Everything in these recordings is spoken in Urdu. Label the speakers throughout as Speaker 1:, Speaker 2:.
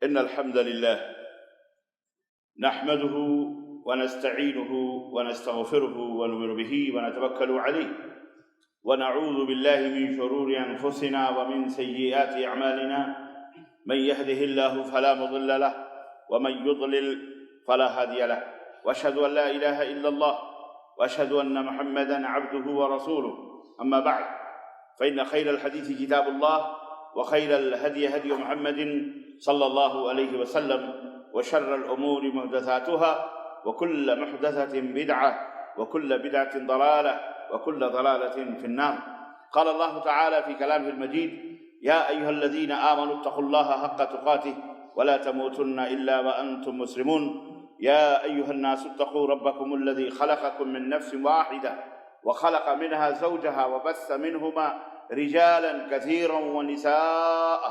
Speaker 1: إن الحمد لله نحمده ونستعينه ونستغفره ونؤمن به ونتوكل عليه ونعوذ بالله من شرور أنفسنا ومن سيئات أعمالنا من يهده الله فلا مضل له ومن يضلل فلا هادي له وأشهد أن لا إله إلا الله وأشهد أن محمدا عبده ورسوله أما بعد فإن خير الحديث كتاب الله وخير الهدي هدي محمد صلى الله عليه وسلم وشر الأمور محدثاتها وكل محدثة بدعة وكل بدعة ضلالة وكل ضلالة في النار. قال الله تعالى في كلامه المجيد: يا أيها الذين آمنوا اتقوا الله حق تقاته ولا تموتن إلا وأنتم مسلمون. يا أيها الناس اتقوا ربكم الذي خلقكم من نفس واحدة وخلق منها زوجها وبث منهما رجالا كثيرا ونساء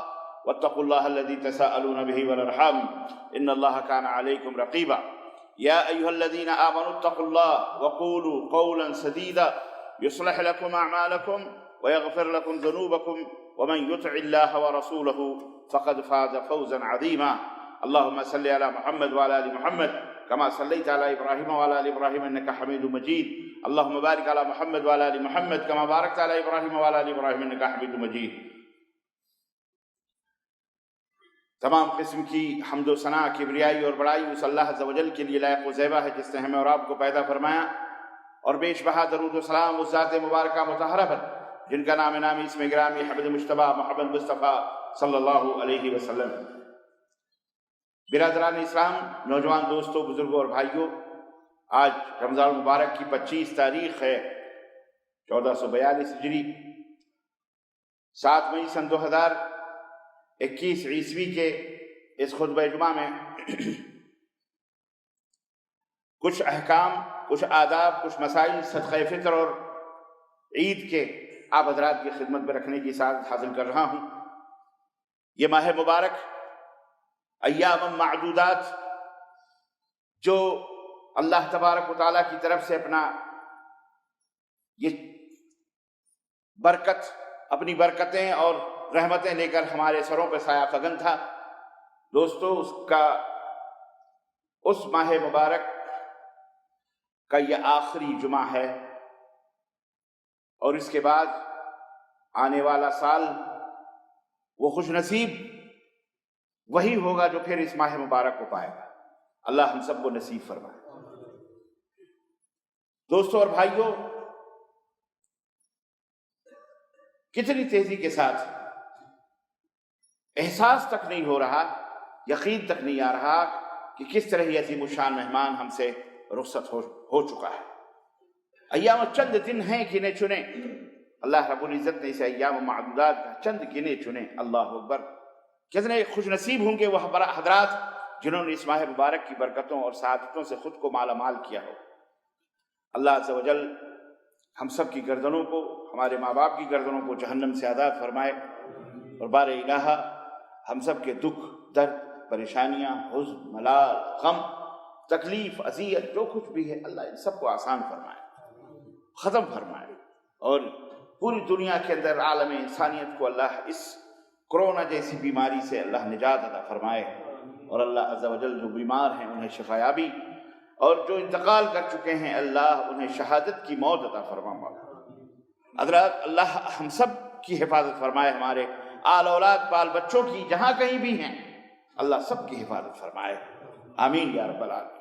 Speaker 1: واتقوا الله الذي تساءلون به والأرحام إن الله كان عليكم رقيبا. يا أيها الذين آمنوا اتقوا الله وقولوا قولا سديدا يصلح لكم أعمالكم ويغفر لكم ذنوبكم ومن يطع الله ورسوله فقد فاز فوزا عظيما. اللهم صل على محمد وعلى آل محمد كما صليت على إبراهيم وعلى آل إبراهيم إنك حميد مجيد. اللهم بارك على محمد وعلى آل محمد كما باركت على إبراهيم وعلى آل إبراهيم إنك حميد مجيد. تمام قسم کی حمد و ثنا، کبریائی اور بڑائی اس اللہ عز و جل کے لیے لائق و زیبا ہے جس نے ہمیں اور آپ کو پیدا فرمایا، اور بیش بہا درود و سلام اس ذات مبارکہ مطہرہ پر جن کا نام نامی اسم گرامی حمد مجتبی محمد مصطفیٰ صلی اللہ علیہ وسلم. برادران اسلام، نوجوان دوستوں، بزرگوں اور بھائیوں، آج رمضان المبارک کی 25 تاریخ ہے 1442 ہجری، 7 مئی سن 2021 عیسوی کے اس خطبہ جمعہ میں کچھ احکام، کچھ آداب، کچھ مسائل صدقہ فطر اور عید کے آپ حضرات کی خدمت میں رکھنے کی سعادت حاصل کر رہا ہوں. یہ ماہ مبارک ایام معدودات جو اللہ تبارک و تعالیٰ کی طرف سے اپنا یہ برکت، اپنی برکتیں اور رحمتیں لے کر ہمارے سروں پہ سایہ فگن تھا. دوستو، اس ماہ مبارک کا یہ آخری جمعہ ہے، اور اس کے بعد آنے والا سال وہ خوش نصیب وہی ہوگا جو پھر اس ماہ مبارک کو پائے گا. اللہ ہم سب کو نصیب فرمائے. دوستو اور بھائیوں، کتنی تیزی کے ساتھ احساس تک نہیں ہو رہا، یقین تک نہیں آ رہا کہ کس طرح یہ عظیم الشان مہمان ہم سے رخصت ہو چکا ہے. ایام چند دن ہیں گنے چنے، اللہ رب العزت نے اسے ایام معدودات کا چند گنے چنے. اللہ اکبر! کتنے خوش نصیب ہوں گے وہ حضرات جنہوں نے اس ماہ مبارک کی برکتوں اور سعادتوں سے خود کو مالا مال کیا ہو. اللہ عز و جل ہم سب کی گردنوں کو، ہمارے ماں باپ کی گردنوں کو جہنم سے آزاد فرمائے، اور بار الہ ہم سب کے دکھ، درد، پریشانیاں، حزن، ملال، غم، تکلیف، اذیت، جو کچھ بھی ہے اللہ ان سب کو آسان فرمائے، ختم فرمائے، اور پوری دنیا کے اندر عالم انسانیت کو اللہ اس کرونا جیسی بیماری سے اللہ نجات عطا فرمائے، اور اللہ عز و جل جو بیمار ہیں انہیں شفا یابی، اور جو انتقال کر چکے ہیں اللہ انہیں شہادت کی موت عطا فرمائے. حضرات، اللہ ہم سب کی حفاظت فرمائے، ہمارے آل اولاد بال بچوں کی جہاں کہیں بھی ہیں اللہ سب کی حفاظت فرمائے. آمین یا رب العالمین.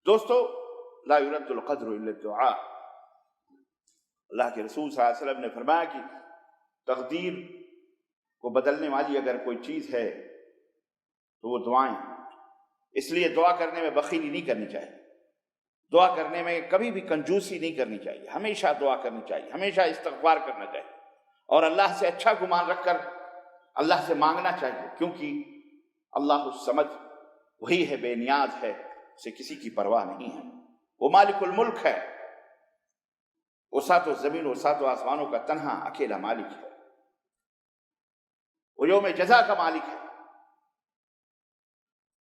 Speaker 1: دوستو، لا يرد القدر الا الدعاء. اللہ کے رسول صلی اللہ علیہ وسلم نے فرمایا کہ تقدیر کو بدلنے والی اگر کوئی چیز ہے تو وہ دعائیں. اس لیے دعا کرنے میں بخیلی نہیں کرنی چاہیے، دعا کرنے میں کبھی بھی کنجوسی نہیں کرنی چاہیے، ہمیشہ دعا کرنی چاہیے، ہمیشہ استغفار کرنا چاہیے، اور اللہ سے اچھا گمان رکھ کر اللہ سے مانگنا چاہیے، کیونکہ اللہ الصمد وہی ہے، بے نیاز ہے، اسے کسی کی پرواہ نہیں ہے. وہ مالک الملک ہے، وہ ساتوں زمین اور ساتوں آسمانوں کا تنہا اکیلا مالک ہے، وہ یوم جزا کا مالک ہے.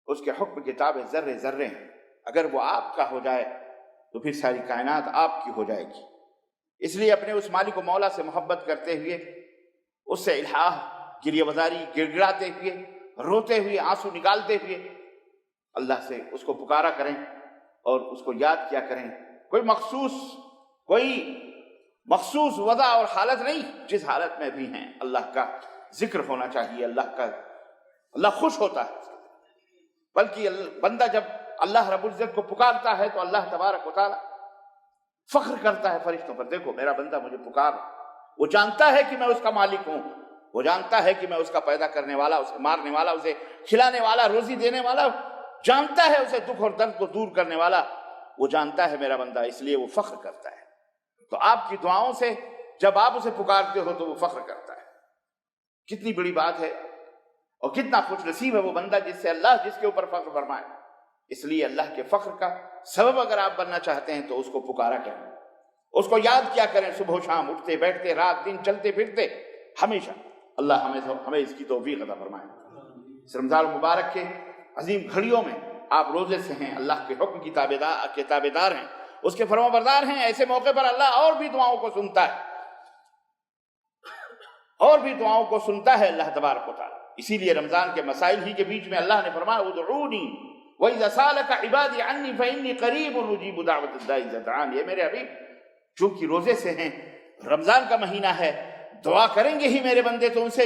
Speaker 1: اس کے حکم کتاب ذرے ذرے ہیں. اگر وہ آپ کا ہو جائے تو پھر ساری کائنات آپ کی ہو جائے گی. اس لیے اپنے اس مالک و مولا سے محبت کرتے ہوئے، اس سے الہا گریہ وزاری گڑ گڑاتے ہوئے روتے ہوئے آنسو نکالتے ہوئے اللہ سے اس کو پکارا کریں اور اس کو یاد کیا کریں. کوئی مخصوص وضع اور حالت نہیں، جس حالت میں بھی ہیں اللہ کا ذکر ہونا چاہیے. اللہ خوش ہوتا ہے. بلکہ بندہ جب اللہ رب العزت کو پکارتا ہے تو اللہ تبارک و تعالی فخر کرتا ہے فرشتوں پر، دیکھو میرا بندہ مجھے پکار. وہ جانتا ہے کہ میں اس کا مالک ہوں، وہ جانتا ہے کہ میں اس کا پیدا کرنے والا، اسے مارنے والا، اسے کھلانے والا، روزی دینے والا، جانتا ہے اسے دکھ اور درد کو دور کرنے والا، وہ جانتا ہے میرا بندہ، اس لیے وہ فخر کرتا ہے. تو آپ کی دعاؤں سے جب آپ اسے پکارتے ہو تو وہ فخر کرتا ہے. کتنی بڑی بات ہے اور کتنا خوش نصیب ہے وہ بندہ جس کے اوپر فخر فرمائے. اس لیے اللہ کے فخر کا سبب اگر آپ بننا چاہتے ہیں تو اس کو پکارا کریں، اس کو یاد کیا کریں، صبح و شام، اٹھتے بیٹھتے، رات دن، چلتے پھرتے، ہمیشہ. اللہ ہمیں اس کی توفیق عطا فرمائے. اس رمضان المبارک کے عظیم گھڑیوں میں آپ روزے سے ہیں، اللہ کے حکم کی تابعدار ہیں، اس کے فرما بردار ہیں. ایسے موقع پر اللہ اور بھی دعاؤں کو سنتا ہے، اللہ تبارک و تعالی. اسی لیے رمضان کے مسائل ہی کے بیچ میں اللہ نے فرمایا ادعونی وَإِذَا سَأَلَكَ عِبَادِي عَنِّي فَإِنِّي قَرِيبٌ أُجِيبُ دَعْوَةَ الدَّاعِ إِذَا دَعَانِ. یہ میرے حبیب چونکہ روزے سے ہیں، رمضان کا مہینہ ہے، دعا کریں گے ہی میرے بندے تو ان سے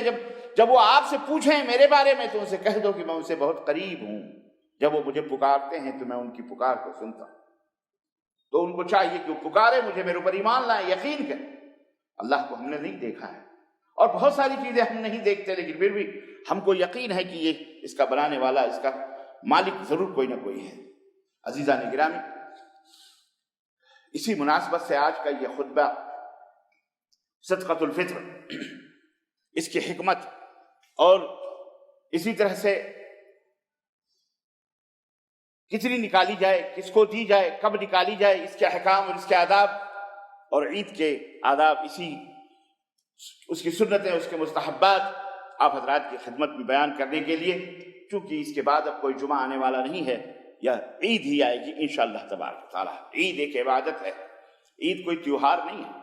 Speaker 1: جب وہ آپ سے پوچھیں میرے بارے میں تو ان سے کہہ دو کہ میں ان سے بہت قریب ہوں. جب وہ مجھے پکارتے ہیں تو میں ان کی پکار کو سنتا ہوں. تو ان کو چاہیے کہ وہ پکارے، مجھے میرے اوپر ایمان لائیں، یقین کریں. اللہ کو ہم نے نہیں دیکھا ہے اور بہت ساری چیزیں ہم نہیں دیکھتے، لیکن پھر بھی ہم کو یقین ہے کہ یہ اس کا بنانے والا، اس کا مالک ضرور کوئی نہ کوئی ہے. عزیزان گرامی، اسی مناسبت سے آج کا یہ خطبہ صدقۃ الفطر، اس کی حکمت اور اسی طرح سے کتنی نکالی جائے، کس کو دی جائے، کب نکالی جائے، اس کے احکام اور اس کے آداب اور عید کے آداب، اس کی سنتیں، اس کے مستحبات آپ حضرات کی خدمت میں بیان کرنے کے لیے، چونکہ اس کے بعد اب کوئی جمعہ آنے والا نہیں ہے، یا عید ہی آئے گی انشاءاللہ تبارک تعالیٰ. عید ایک عبادت ہے، عید کوئی تیوہار نہیں ہے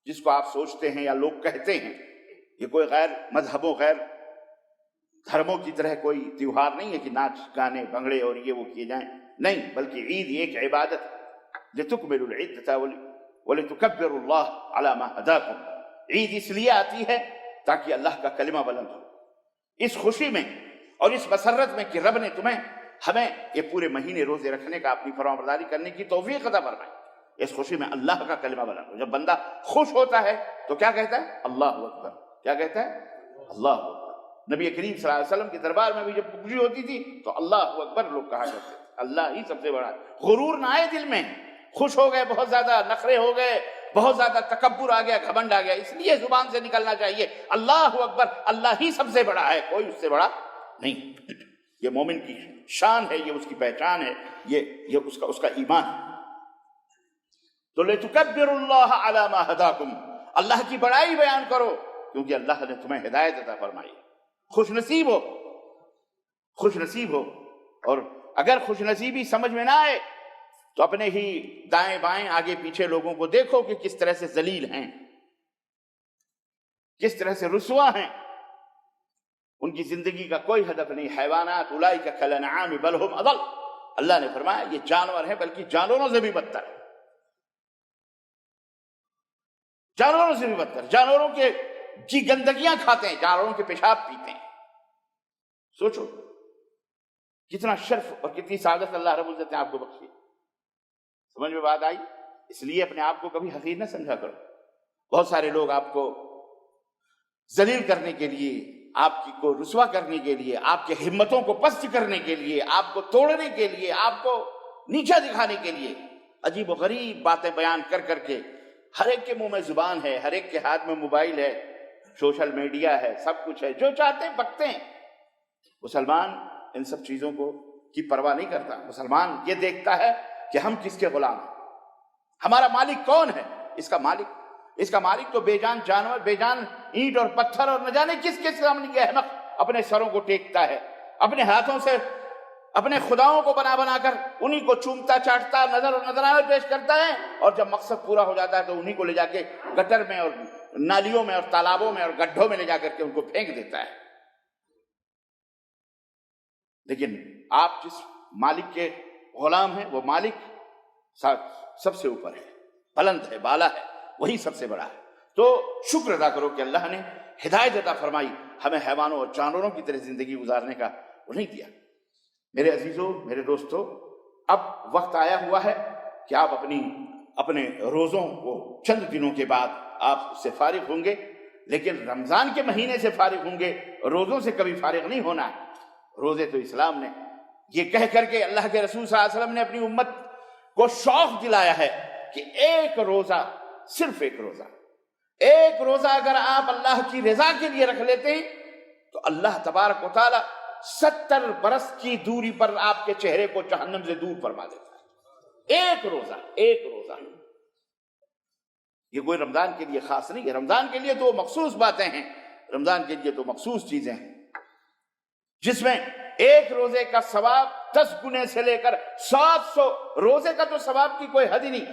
Speaker 1: جس کو آپ سوچتے ہیں یا لوگ کہتے ہیں. یہ کوئی غیر مذہبوں، غیر دھرموں کی طرح کوئی تیوہار نہیں ہے کہ ناچ گانے بھنگڑے اور یہ وہ کیے جائیں، نہیں، بلکہ عید ایک عبادت ہے. لِتُكْمِلُوا الْعِدَّةَ وَلِتُكَبِّرُوا اللَّهَ عَلَى مَا هَدَاكُمْ. عید اس لیے آتی ہے تاکہ اللہ کا کلمہ بلند ہو، اس خوشی میں اور اس مسرت میں کہ رب نے ہمیں یہ پورے مہینے روزے رکھنے کا، اپنی فرمانبرداری کرنے کی توفیق عطا فرمائی. اس خوشی میں اللہ کا کلمہ بلند ہو. جب بندہ خوش ہوتا ہے تو کیا کہتا ہے؟ اللہ اکبر. کیا کہتا ہے؟ اللہ اکبر. نبی کریم صلی اللہ علیہ وسلم کے دربار میں بھی جب خوشی ہوتی تھی تو اللہ اکبر لوگ کہا کرتے تھے. اللہ ہی سب سے بڑا ہے. غرور نہ آئے دل میں، خوش ہو گئے، بہت زیادہ نخرے ہو گئے، بہت زیادہ تکبر آ گیا، گھمنڈ آ گیا، اس لیے زبان سے نکلنا چاہیے اللہ اکبر، اللہ ہی سب سے بڑا ہے، کوئی اس سے بڑا نہیں. یہ مومن کی شان ہے، یہ اس کی پہچان ہے، یہ اس کا ایمان ہے. تو لِتُكَبِّرُوا اللَّهَ عَلَى مَا هَدَاكُمْ، اللہ کی بڑائی بیان کرو کیونکہ اللہ نے تمہیں ہدایت عطا فرمائی. خوش نصیب ہو. اور اگر خوش نصیبی سمجھ میں نہ آئے تو اپنے ہی دائیں بائیں آگے پیچھے لوگوں کو دیکھو کہ کس طرح سے ذلیل ہیں، کس طرح سے رسوا ہیں. ان کی زندگی کا کوئی ہدف نہیں. حیوانات اولئک کالانعام بل هم اضل. اللہ نے فرمایا یہ جانور ہیں بلکہ جانوروں سے بھی بدتر ہے. جانوروں کی گندگیاں کھاتے ہیں، جانوروں کے پیشاب پیتے ہیں. سوچو کتنا شرف اور کتنی سعادت اللہ رب العزت نے آپ کو بخشی. سمجھ میں بات آئی؟ اس لیے اپنے آپ کو کبھی حقیر نہ سمجھا کرو. بہت سارے لوگ آپ کو ذلیل کرنے کے لیے، آپ کو رسوا کرنے کے لیے، آپ کے ہمتوں کو پست کرنے کے لیے، آپ کو توڑنے کے لیے، آپ کو نیچا دکھانے کے لیے عجیب و غریب باتیں بیان کر کے، ہر ایک کے منہ میں زبان ہے، ہر ایک کے ہاتھ میں موبائل ہے، سوشل میڈیا ہے، سب کچھ ہے، جو چاہتے ہیں بکتے ہیں. مسلمان ان سب چیزوں کی پرواہ نہیں کرتا. مسلمان یہ دیکھتا ہے کہ ہم کس کے غلام ہیں، ہمارا مالک کون ہے. اس کا مالک تو بے جان جانور، بے جان اینٹ اور پتھر اور نہ جانے کس سامنے یہ احمق اپنے سروں کو ٹیکتا ہے، اپنے ہاتھوں سے اپنے خداؤں کو بنا کر انہی کو چومتا چاٹتا، نظر اور نظرانے پیش کرتا ہے، اور جب مقصد پورا ہو جاتا ہے تو انہی کو لے جا کے گٹر میں اور نالیوں میں اور تالابوں میں اور گڈھوں میں لے جا کر کے ان کو پھینک دیتا ہے. لیکن آپ جس مالک کے غلام ہیں وہ مالک سب سے اوپر ہے، بلند ہے، بالا ہے، وہی سب سے بڑا ہے۔ تو شکر ادا کرو کہ اللہ نے ہدایت عطا فرمائی، ہمیں حیوانوں اور جانوروں کی طرح زندگی گزارنے کا وہ نہیں دیا۔ میرے عزیزوں، میرے دوستوں، اب وقت آیا ہوا ہے کہ آپ اپنے روزوں کو چند دنوں کے بعد آپ اس سے فارغ ہوں گے، لیکن رمضان کے مہینے سے فارغ ہوں گے، روزوں سے کبھی فارغ نہیں ہونا ہے۔ روزے تو اسلام نے یہ کہہ کر کے اللہ کے رسول صلی اللہ علیہ وسلم نے اپنی امت کو شوق دلایا ہے کہ ایک روزہ، صرف ایک روزہ اگر آپ اللہ کی رضا کے لیے رکھ لیتے ہیں تو اللہ تبارک و تعالی 70 برس کی دوری پر آپ کے چہرے کو جہنم سے دور فرما دیتا ہے۔ ایک روزہ، یہ کوئی رمضان کے لیے خاص نہیں ہے، رمضان کے لیے تو مخصوص باتیں ہیں، رمضان کے لیے تو مخصوص چیزیں ہیں، جس میں ایک روزے کا ثواب 10 گنے سے لے کر 700 روزے کا تو ثواب کی کوئی حد ہی نہیں۔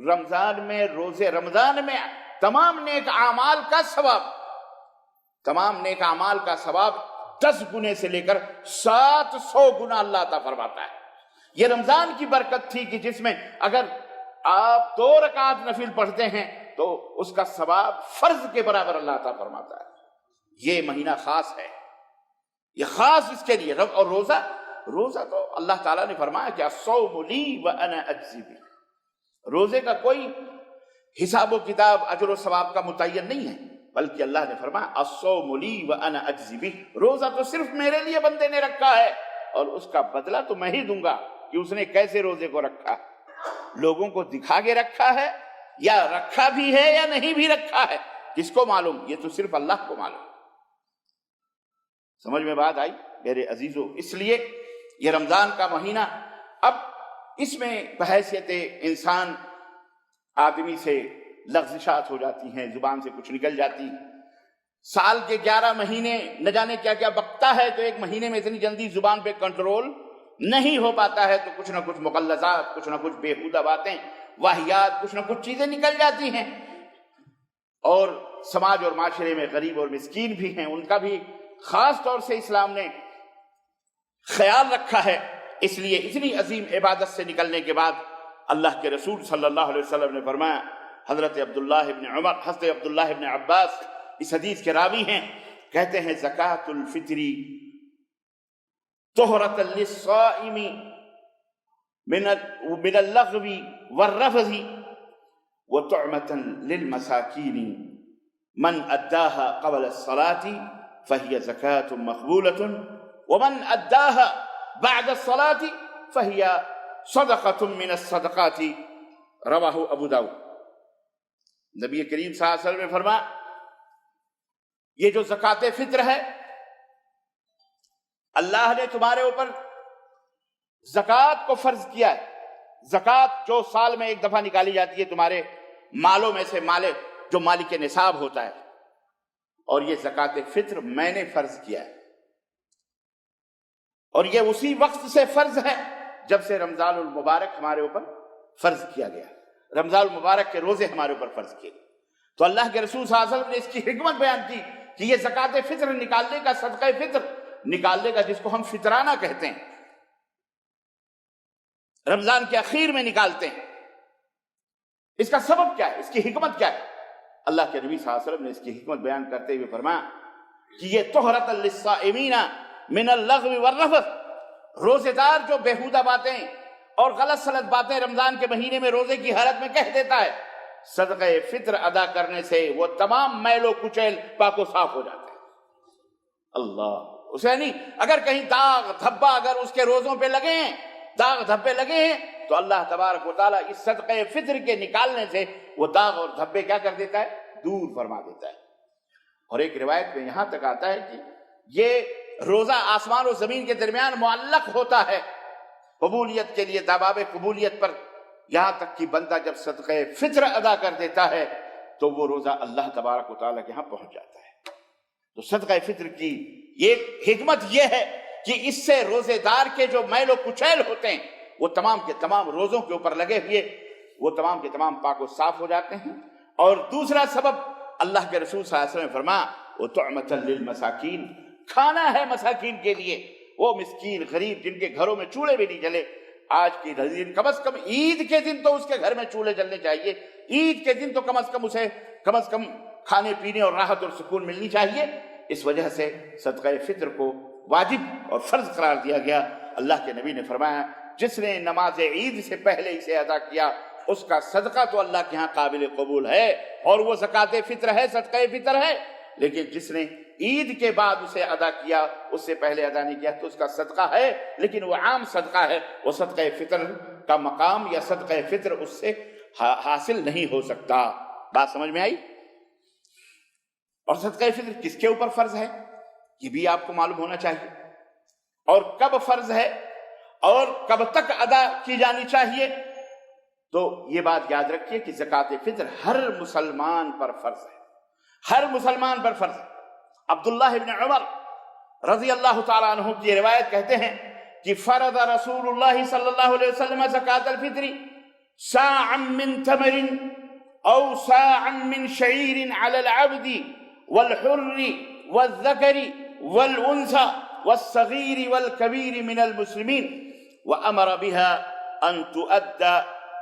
Speaker 1: رمضان میں تمام نیک اعمال کا ثواب 10 گنے سے لے کر 700 گنا اللہ عطا فرماتا ہے۔ یہ رمضان کی برکت تھی کہ جس میں اگر آپ 2 رکعت نفل پڑھتے ہیں تو اس کا ثواب فرض کے برابر اللہ عطا فرماتا ہے۔ یہ مہینہ خاص ہے، یہ خاص اس کے لیے۔ اور روزہ تو اللہ تعالیٰ نے فرمایا کہ الصوم لی وانا اجزی بہ، روزے کا کوئی حساب و کتاب اجر و ثواب کا متعین نہیں ہے، بلکہ اللہ نے فرمایا الصوم لی وانا اجزی بہ، روزہ تو صرف میرے لیے بندے نے رکھا ہے اور اس کا بدلہ تو میں ہی دوں گا کہ اس نے کیسے روزے کو رکھا، لوگوں کو دکھا کے رکھا ہے یا رکھا بھی ہے یا نہیں بھی رکھا ہے، کس کو معلوم؟ یہ تو صرف اللہ کو معلوم۔ سمجھ میں بات آئی میرے عزیزوں؟ اس لیے یہ رمضان کا مہینہ، اب اس میں بحیثیت انسان آدمی سے لغزشات ہو جاتی ہیں، زبان سے کچھ نکل جاتی ہے۔ سال کے 11 مہینے نہ جانے کیا کیا بکتا ہے، تو ایک مہینے میں اتنی جلدی زبان پہ کنٹرول نہیں ہو پاتا ہے، تو کچھ نہ کچھ مغلظات، کچھ نہ کچھ بےہودہ باتیں، واہیات، کچھ نہ کچھ چیزیں نکل جاتی ہیں۔ اور سماج اور معاشرے میں غریب اور مسکین بھی ہیں، ان کا بھی خاص طور سے اسلام نے خیال رکھا ہے۔ اس لیے اتنی عظیم عبادت سے نکلنے کے بعد اللہ کے رسول صلی اللہ علیہ وسلم نے فرمایا، حضرت عبداللہ ابن عباس اس حدیث کے راوی ہیں، کہتے ہیں زکوٰۃ الفطر طہرۃ للصائم من اللغو والرفث وطعمۃ للمساکین من اداها قبل الصلاة فهي زکاة مقبولة ومن اداها بعد الصلاة فهي صدقة من الصدقات، رواہ ابو داؤد۔ نبی کریم صلی اللہ علیہ وسلم نے فرمایا یہ جو زکوٰۃ فطر ہے، اللہ نے تمہارے اوپر زکوٰۃ کو فرض کیا ہے۔ زکوٰۃ جو سال میں ایک دفعہ نکالی جاتی ہے تمہارے مالوں میں سے، جو مالک نصاب ہوتا ہے، اور یہ زکوٰۃ فطر میں نے فرض کیا ہے، اور یہ اسی وقت سے فرض ہے جب سے رمضان المبارک ہمارے اوپر فرض کیا گیا، رمضان المبارک کے روزے ہمارے اوپر فرض کیے۔ تو اللہ کے رسول صلی اللہ علیہ وسلم نے اس کی حکمت بیان کی کہ یہ زکوٰۃ فطر نکالنے کا، صدقہ فطر نکالنے کا، جس کو ہم فطرانہ کہتے ہیں، رمضان کے اخیر میں نکالتے ہیں، اس کا سبب کیا ہے، اس کی حکمت کیا ہے؟ اللہ کے نبی صلی اللہ علیہ وسلم نے اس کی حکمت بیان کرتے ہوئے فرمایا کہ یہ طہرۃ للصائمین من اللغو والرفث، روزے دار جو بےہودہ باتیں اور غلط سلط باتیں رمضان کے مہینے میں روزے کی حالت میں کہہ دیتا ہے، صدقہ فطر ادا کرنے سے وہ تمام میل و کچیل پاک و صاف ہو جاتے ہیں۔ اللہ، اسے نہیں، اگر کہیں داغ دھبا اگر اس کے روزوں پہ لگے ہیں، داغ دھبے لگے ہیں، تو اللہ تبارک و تعالیٰ اس صدقہ فطر کے نکالنے سے وہ داغ اور دھبے کیا کر دیتا ہے؟ دور فرما دیتا ہے۔ اور ایک روایت میں یہاں تک آتا ہے کہ یہ روزہ آسمان و زمین کے درمیان معلق ہوتا ہے قبولیت کے لیے، داباب قبولیت پر، یہاں تک کہ بندہ جب صدقہ فطر ادا کر دیتا ہے تو وہ روزہ اللہ تبارک و تعالیٰ کے ہاں پہنچ جاتا ہے۔ تو صدقہ فطر کی ایک حکمت یہ ہے کہ اس سے روزے دار کے جو میل و کچیل ہوتے ہیں وہ تمام کے تمام روزوں کے اوپر لگے ہوئے وہ تمام کے تمام پاک و صاف ہو جاتے ہیں۔ اور دوسرا سبب اللہ کے رسول صلی اللہ علیہ وسلم نے فرمایا وَطُعْمَةً لِلْمَسَاكِينَ، کھانا ہے مساکین کے لیے، وہ مسکین غریب جن کے گھروں میں چولہے بھی نہیں جلے، آج کی دن کم از کم عید کے دن تو اس کے گھر میں چولہے جلنے چاہیے، عید کے دن تو کم از کم اسے کم از کم کھانے پینے اور راحت اور سکون ملنی چاہیے۔ اس وجہ سے صدقہ فطر کو واجب اور فرض قرار دیا گیا۔ اللہ کے نبی نے فرمایا جس نے نماز عید سے پہلے اسے ادا کیا اس کا صدقہ تو اللہ کے ہاں قابل قبول ہے، اور وہ زکوٰۃ فطر ہے، صدقہ فطر ہے، لیکن جس نے عید کے بعد اسے ادا کیا، اس سے پہلے ادا نہیں کیا، تو اس کا صدقہ ہے لیکن وہ عام صدقہ ہے، وہ صدقہ فطر کا مقام یا صدقہ فطر اس سے حاصل نہیں ہو سکتا۔ بات سمجھ میں آئی؟ اور صدقہ فطر کس کے اوپر فرض ہے یہ بھی آپ کو معلوم ہونا چاہیے، اور کب فرض ہے اور کب تک ادا کی جانی چاہیے۔ تو یہ بات یاد رکھیے کہ زکوٰۃ فطر ہر مسلمان پر فرض ہے، ہر مسلمان پر فرض ہے۔ عبداللہ ابن عمر رضی اللہ تعالیٰ عنہ کی روایت کہتے ہیں کہ فرض رسول اللہ صلی اللہ علیہ وسلم زکوٰۃ الفطر صاعا من تمر او صاعا من شعیر علی العبد والحر والذکر والانثى والصغیر والکبیر من المسلمین وامر بها ان تؤدى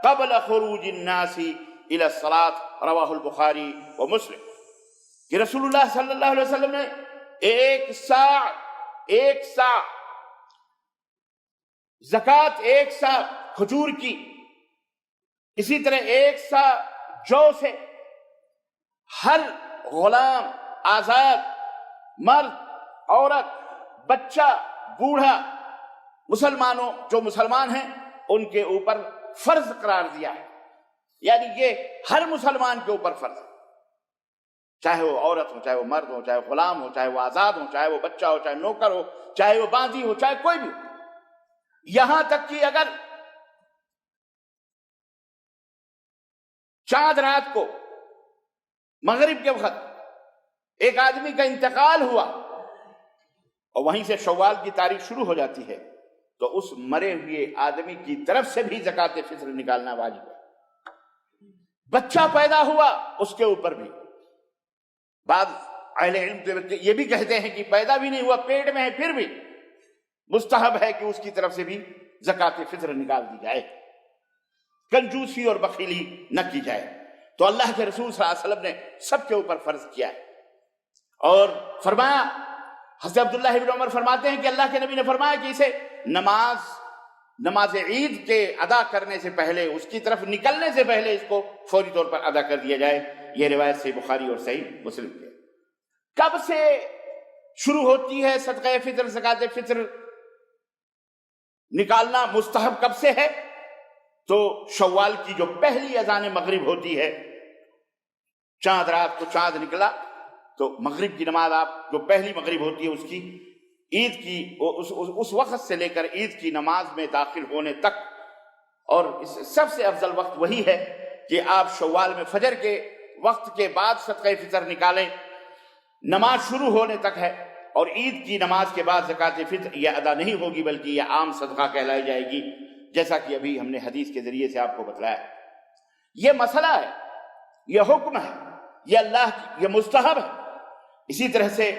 Speaker 1: قبل خروج الناس الى الصلاة، رواہ البخاری ومسلم۔ کہ رسول اللہ صلی اللہ علیہ وسلم نے ایک سا زکوٰۃ، ایک سا کھجور کی، اسی طرح ایک سا جو سے ہر غلام، آزاد، مرد، عورت، بچہ، بوڑھا، مسلمانوں جو مسلمان ہیں ان کے اوپر فرض قرار دیا ہے، یعنی یہ ہر مسلمان کے اوپر فرض ہے، چاہے وہ عورت ہو، چاہے وہ مرد ہو، چاہے وہ غلام ہو، چاہے وہ آزاد ہو، چاہے وہ بچہ ہو، چاہے نوکر ہو، چاہے وہ باندھی ہو، چاہے کوئی بھی ہو۔ یہاں تک کہ اگر چاند رات کو مغرب کے وقت ایک آدمی کا انتقال ہوا اور وہیں سے شوال کی تاریخ شروع ہو جاتی ہے، تو اس مرے ہوئے آدمی کی طرف سے بھی زکوٰۃ فطر نکالنا واجب ہے۔ بچہ پیدا ہوا اس کے اوپر بھی، بعض اہل علم یہ بھی کہتے ہیں کہ پیدا بھی نہیں ہوا، پیٹ میں ہے، پھر بھی مستحب ہے کہ اس کی طرف سے بھی زکوٰۃ فطر نکال دی جائے، کنجوسی اور بخیلی نہ کی جائے۔ تو اللہ کے رسول صلی اللہ علیہ وسلم نے سب کے اوپر فرض کیا ہے، اور فرمایا، حضرت عبداللہ ابن عمر فرماتے ہیں کہ اللہ کے نبی نے فرمایا کہ اسے نماز عید کے ادا کرنے سے پہلے، اس کی طرف نکلنے سے پہلے اس کو فوری طور پر ادا کر دیا جائے۔ یہ روایت صحیح بخاری اور صحیح مسلم کی۔ کب سے شروع ہوتی ہے صدقہ فطر، زکوٰۃ فطر نکالنا مستحب کب سے ہے؟ تو شوال کی جو پہلی اذان مغرب ہوتی ہے، چاند رات کو چاند نکلا تو مغرب کی نماز آپ جو پہلی مغرب ہوتی ہے اس کی، عید کی اس وقت سے لے کر عید کی نماز میں داخل ہونے تک، اور اس سب سے افضل وقت وہی ہے کہ آپ شوال میں فجر کے وقت کے بعد صدقہ فطر نکالیں، نماز شروع ہونے تک ہے، اور عید کی نماز کے بعد زکوٰۃ فطر یہ ادا نہیں ہوگی بلکہ یہ عام صدقہ کہلائی جائے گی، جیسا کہ ابھی ہم نے حدیث کے ذریعے سے آپ کو بتلایا۔ یہ مسئلہ ہے، یہ حکم ہے، یہ اللہ کی، یہ مستحب ہے۔ اسی طرح سے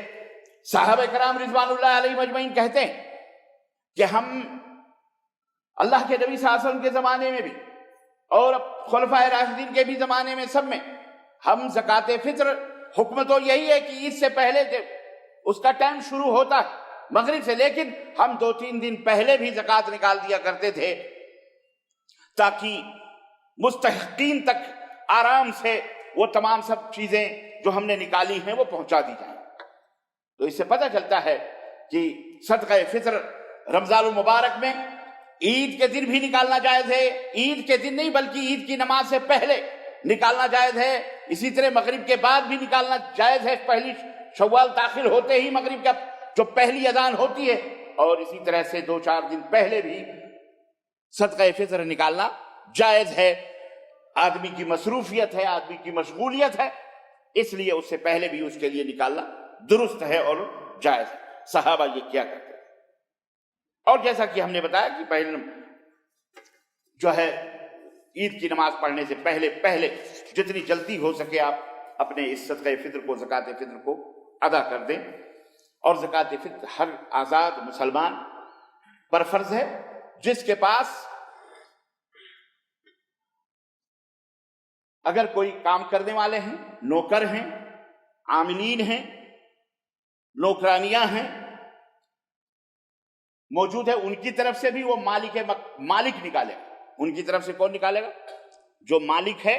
Speaker 1: صحابہ کرام رضوان اللہ علیہ مجمعین کہتے ہیں کہ ہم اللہ کے نبی صلی اللہ علیہ وسلم کے زمانے میں بھی اور خلفائے راشدین کے بھی زمانے میں، سب میں ہم زکوٰۃ فطر، حکم تو یہی ہے کہ عید سے پہلے اس کا ٹائم شروع ہوتا ہے مغرب سے، لیکن ہم 2-3 دن پہلے بھی زکوٰۃ نکال دیا کرتے تھے تاکہ مستحقین تک آرام سے وہ تمام سب چیزیں جو ہم نے نکالی ہیں وہ پہنچا دی جائیں۔ تو اس سے پتہ چلتا ہے کہ صدقہ فطر رمضان المبارک میں عید کے دن بھی نکالنا جائز ہے، عید کے دن نہیں بلکہ عید کی نماز سے پہلے نکالنا جائز ہے، اسی طرح مغرب کے بعد بھی نکالنا جائز ہے، پہلی شوال داخل ہوتے ہی مغرب کا جو پہلی اذان ہوتی ہے، اور اسی طرح سے 2-4 دن پہلے بھی صدقہ فطر نکالنا جائز ہے۔ آدمی کی مصروفیت ہے، آدمی کی مشغولیت ہے، اس لیے اس سے پہلے بھی اس کے لیے نکالنا درست ہے اور جائز ہے۔ صحابہ یہ کیا کرتے ہیں، اور جیسا کہ ہم نے بتایا کہ پہلے جو ہے عید کی نماز پڑھنے سے پہلے جتنی جلدی ہو سکے آپ اپنے اس صدقہ فطر کو، زکوٰۃ فطر کو ادا کر دیں۔ اور زکوٰۃ فطر ہر آزاد مسلمان پر فرض ہے جس کے پاس اگر کوئی کام کرنے والے ہیں، نوکر ہیں، عاملین ہیں، نوکرانیاں ہیں موجود ہے، ان کی طرف سے بھی وہ مالک نکالے گا۔ ان کی طرف سے کون نکالے گا؟ جو مالک ہے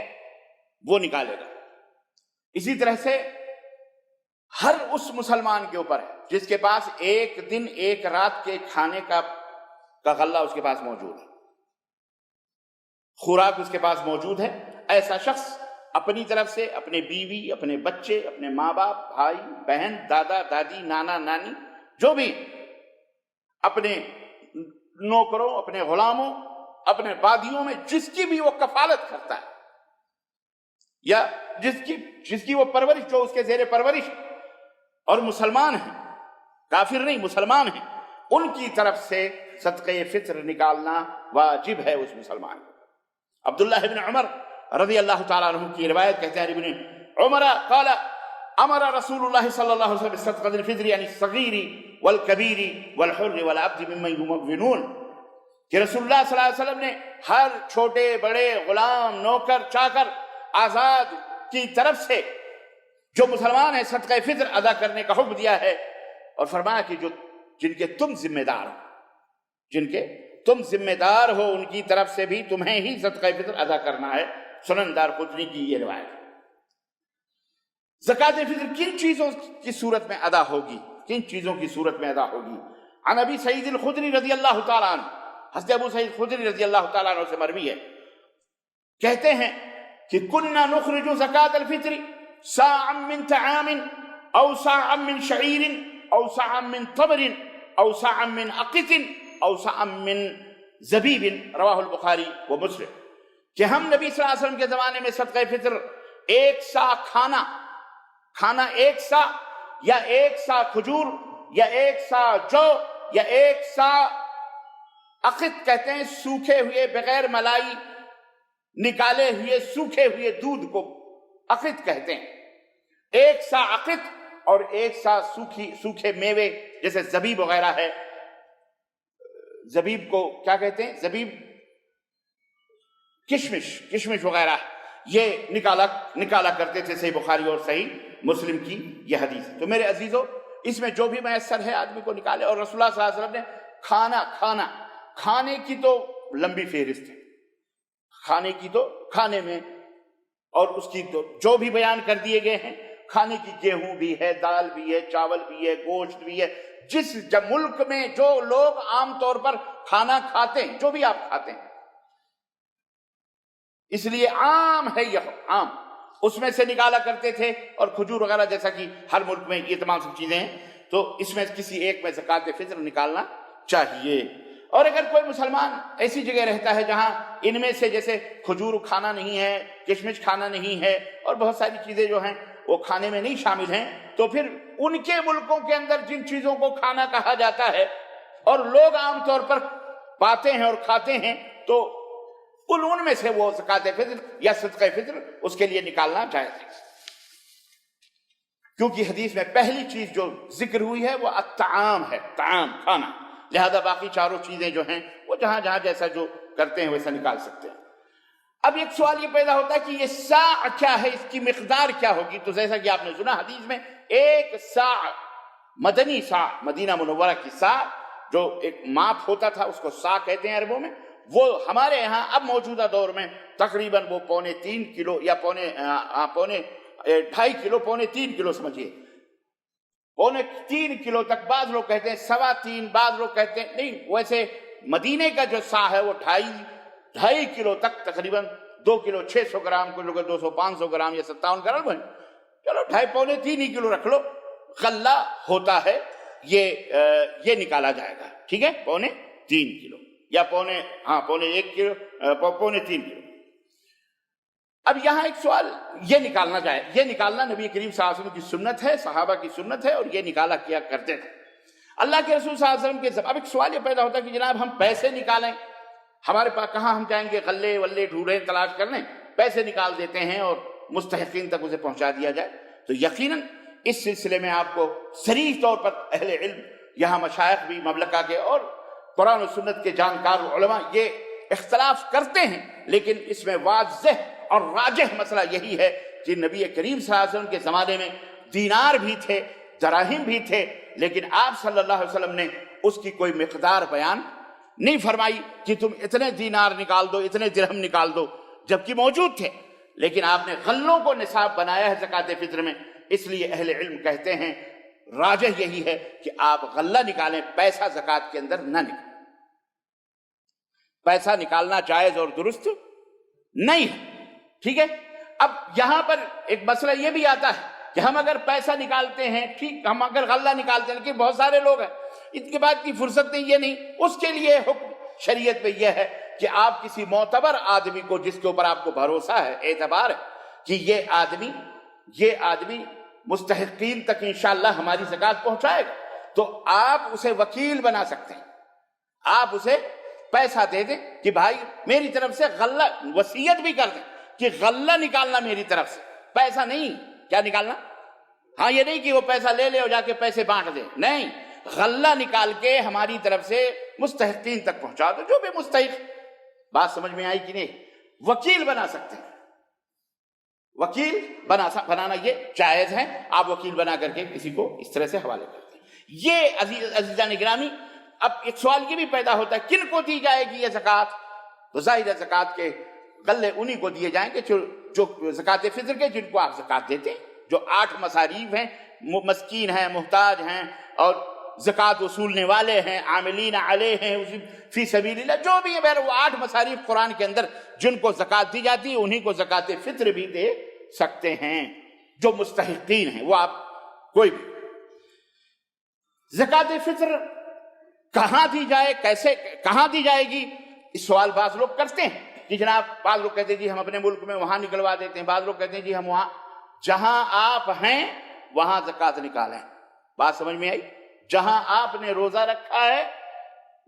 Speaker 1: وہ نکالے گا۔ اسی طرح سے ہر اس مسلمان کے اوپر ہے جس کے پاس ایک دن ایک رات کے کھانے کا غلہ اس کے پاس موجود ہے، خوراک اس کے پاس موجود ہے، ایسا شخص اپنی طرف سے اپنے بیوی، اپنے بچے، اپنے ماں باپ، بھائی بہن، دادا دادی، نانا نانی، جو بھی اپنے نوکروں، اپنے غلاموں، اپنے بادیوں میں جس کی بھی وہ کفالت کرتا ہے یا جس کی وہ پرورش، جو اس کے زیر پرورش اور مسلمان ہیں، کافر نہیں مسلمان ہیں، ان کی طرف سے صدقہ فطر نکالنا واجب ہے اس مسلمان کو۔ عبداللہ ابن عمر رضی اللہ تعالیٰ عنہ کی روایت، کہتے ہیں ابن عمر قال امر رسول اللہ صلی اللہ علیہ وسلم صدقہ الفطر یعنی الصغیر والکبیر والحر والعبد ممن یمونون، کہ رسول اللہ صلی اللہ علیہ وسلم نے ہر چھوٹے بڑے غلام، نوکر، چاکر، آزاد کی طرف سے جو مسلمان ہیں صدقہ فطر ادا کرنے کا حکم دیا ہے، اور فرمایا کہ جن کے تم ذمہ دار ہو، جن کے تم ذمہ دار ہو، ان کی طرف سے بھی تمہیں ہی صدقہ فطر ادا کرنا ہے۔ سنن دارقطنی کی یہ روایت ہے۔ زکوٰۃ فطر کن چیزوں کی صورت میں ادا ہوگی؟ کن چیزوں کی صورت میں ادا ہوگی؟ عن ابی سعید الخدری رضی اللہ تعالیٰ عنہ، حضرت ابو سعید خدری رضی اللہ تعالیٰ عنہ سے مروی ہے، کہتے ہیں کہ کننا نخرج زکوٰۃ الفطر صاعا من طعام او صاعا من شعیر او صاعا من تمر او صاعا من عقط او صاعا من زبیب، رواہ البخاری و مسلم، کہ ہم نبی صلی اللہ علیہ وسلم کے زمانے میں صدقہ فطر ایک سا کھانا ایک سا یا ایک سا کھجور یا ایک سا جو یا ایک سا عقط کہتے ہیں سوکھے ہوئے بغیر ملائی نکالے ہوئے سوکھے ہوئے دودھ کو عقط کہتے ہیں، ایک سا عقط اور ایک سا سوکھے میوے جیسے زبیب وغیرہ ہے، زبیب کو کیا کہتے ہیں؟ زبیب کشمش وغیرہ، یہ نکالا کرتے تھے، صحیح بخاری اور صحیح مسلم کی یہ حدیث ہے۔ تو میرے عزیزو، اس میں جو بھی میسر ہے آدمی کو نکالے، اور رسول اللہ صلی اللہ علیہ وسلم نے کھانے کی تو لمبی فہرست ہے، کھانے کی تو کھانے میں، اور اس کی تو جو بھی بیان کر دیے گئے ہیں، کھانے کی گیہوں بھی ہے، دال بھی ہے، چاول بھی ہے، گوشت بھی ہے، جس ملک میں جو لوگ عام طور پر کھانا کھاتے ہیں، جو بھی آپ کھاتے ہیں، اس لیے عام ہے، یہ عام اس میں سے نکالا کرتے تھے، اور کھجور وغیرہ جیسا کہ ہر ملک میں یہ تمام سب چیزیں ہیں، تو اس میں کسی ایک میں زکوٰۃ فطر نکالنا چاہیے۔ اور اگر کوئی مسلمان ایسی جگہ رہتا ہے جہاں ان میں سے جیسے کھجور کھانا نہیں ہے، کشمش کھانا نہیں ہے، اور بہت ساری چیزیں جو ہیں وہ کھانے میں نہیں شامل ہیں، تو پھر ان کے ملکوں کے اندر جن چیزوں کو کھانا کہا جاتا ہے اور لوگ عام طور پر پاتے ہیں اور کھاتے ہیں، تو ان میں سے وہ زکوٰۃ فطر یا صدقہ فطر اس کے لیے نکالنا جائز ہے، کیونکہ حدیث میں پہلی چیز جو ذکر ہوئی ہے وہ الطعام ہے، طعام، کھانا، لہذا باقی چاروں چیزیں جو ہیں وہ جہاں جیسا جو کرتے ہیں ویسا نکال سکتے ہیں۔ اب ایک سوال یہ پیدا ہوتا ہے کہ یہ ساع کیا ہے، اس کی مقدار کیا ہوگی؟ تو جیسا کہ آپ نے سنا حدیث میں، ایک ساع، مدنی ساع، مدینہ منورہ کی ساع جو ایک ماپ ہوتا تھا، اس کو ساع کہتے ہیں عربوں میں، وہ ہمارے یہاں اب موجودہ دور میں تقریباً وہ 2.25 کلو یا 2.5 کلو، 3 کلو سمجھیے، 3.25 کلو تک، بعض لوگ کہتے ہیں 3.25، بعض لوگ کہتے ہیں نہیں، ویسے مدینے کا جو سا ہے وہ 2.5 کلو تک، تقریباً 2 کلو 600 گرام، کچھ لوگ 200-500 گرام یا 57 گرام ہے، چلو 2.5-3 ہی کلو رکھ لو، غلہ ہوتا ہے، یہ نکالا جائے گا، ٹھیک ہے، 3.25 کلو یا 1.25 کلو، 3.25 کلو۔ اب یہاں ایک سوال، یہ نکالنا نبی کریم صلی اللہ علیہ وسلم کی سنت ہے، صحابہ کی سنت ہے، اور یہ نکالا کیا کرتے تھے اللہ کے رسول صلی اللہ علیہ وسلم کے۔ اب ایک سوال یہ پیدا ہوتا ہے کہ جناب ہم پیسے نکالیں، ہمارے پاس کہاں ہم جائیں گے غلے ولے ڈھونڈیں تلاش کرنے، پیسے نکال دیتے ہیں اور مستحقین تک اسے پہنچا دیا جائے، تو یقیناً اس سلسلے میں آپ کو صریح طور پر اہل علم یہاں مشائخ بھی مملکہ کے اور قرآن و سنت کے جانکار علماء یہ اختلاف کرتے ہیں، لیکن اس میں واضح اور راجح مسئلہ یہی ہے کہ نبی کریم صلی اللہ علیہ وسلم کے زمانے میں دینار بھی تھے، دراہم بھی تھے، لیکن آپ صلی اللہ علیہ وسلم نے اس کی کوئی مقدار بیان نہیں فرمائی کہ تم اتنے دینار نکال دو، اتنے درہم نکال دو، جبکہ موجود تھے، لیکن آپ نے غلوں کو نصاب بنایا ہے زکوٰۃ فطر میں۔ اس لیے اہل علم کہتے ہیں راجح یہی ہے کہ آپ غلہ نکالیں، پیسہ زکوٰۃ کے اندر نہ نکالیں۔ پیسہ نکالنا جائز اور درست نہیں ہے، ٹھیک ہے۔ اب یہاں پر ایک مسئلہ یہ بھی آتا ہے کہ ہم اگر پیسہ نکالتے ہیں، ٹھیک، ہم اگر غلہ نکالتے ہیں، لیکن بہت سارے لوگ ہیں ان کے بعد کی فرصت نہیں، یہ نہیں، اس کے لیے حکم شریعت میں یہ ہے کہ آپ کسی معتبر آدمی کو، جس کے اوپر آپ کو بھروسہ ہے، اعتبار ہے کہ یہ آدمی مستحقین تک انشاءاللہ ہماری زکوٰۃ پہنچائے گا، تو آپ اسے وکیل بنا سکتے ہیں، آپ اسے پیسہ دے دیں کہ بھائی میری طرف سے غلہ، وصیت بھی کر دیں کہ غلہ نکالنا میری طرف سے، پیسہ نہیں، کیا نکالنا؟ ہاں یہ نہیں کہ وہ پیسہ لے لے اور جا کے پیسے بانٹ دے، نہیں، غلہ نکال کے ہماری طرف سے مستحقین تک پہنچا دو، جو بھی مستحق۔ بات سمجھ میں آئی کہ نہیں؟ وکیل بنا سکتے ہیں، وکیل بنانا یہ جائز ہے، آپ وکیل بنا کر کے کسی کو اس طرح سے حوالے کرتے ہیں۔ یہ عزیزان گرامی، اب ایک سوال یہ بھی پیدا ہوتا ہے کن کو دی جائے گی یہ زکوٰۃ؟ تو ظاہر ہے زکوٰۃ کے غلے انہی کو دیے جائیں گے جو زکوٰۃ فطر کے، جن کو آپ زکوٰۃ دیتے ہیں، جو 8 مصاریف ہیں، مسکین ہیں، محتاج ہیں، اور زکوٰۃ وصولنے والے ہیں، عاملین علیہ ہیں، فی سبیل اللہ، جو بھی ہے، وہ 8 مصاریف قرآن کے اندر جن کو زکوٰۃ دی جاتی ہے، انہی کو زکوٰۃ فطر بھی دے سکتے ہیں، جو مستحقین ہیں، وہ آپ کوئی بھی۔ زکوٰۃ فطر کہاں دی جائے، کیسے، کہاں دی جائے گی؟ اس سوال بعض لوگ کرتے ہیں کہ جناب، بعض لوگ کہتے ہیں جی ہم اپنے ملک میں وہاں نکلوا دیتے ہیں، بعض لوگ کہتے ہیں جی ہم وہاں، جہاں آپ ہیں وہاں زکوٰۃ نکالیں۔ بات سمجھ میں آئی؟ جہاں آپ نے روزہ رکھا ہے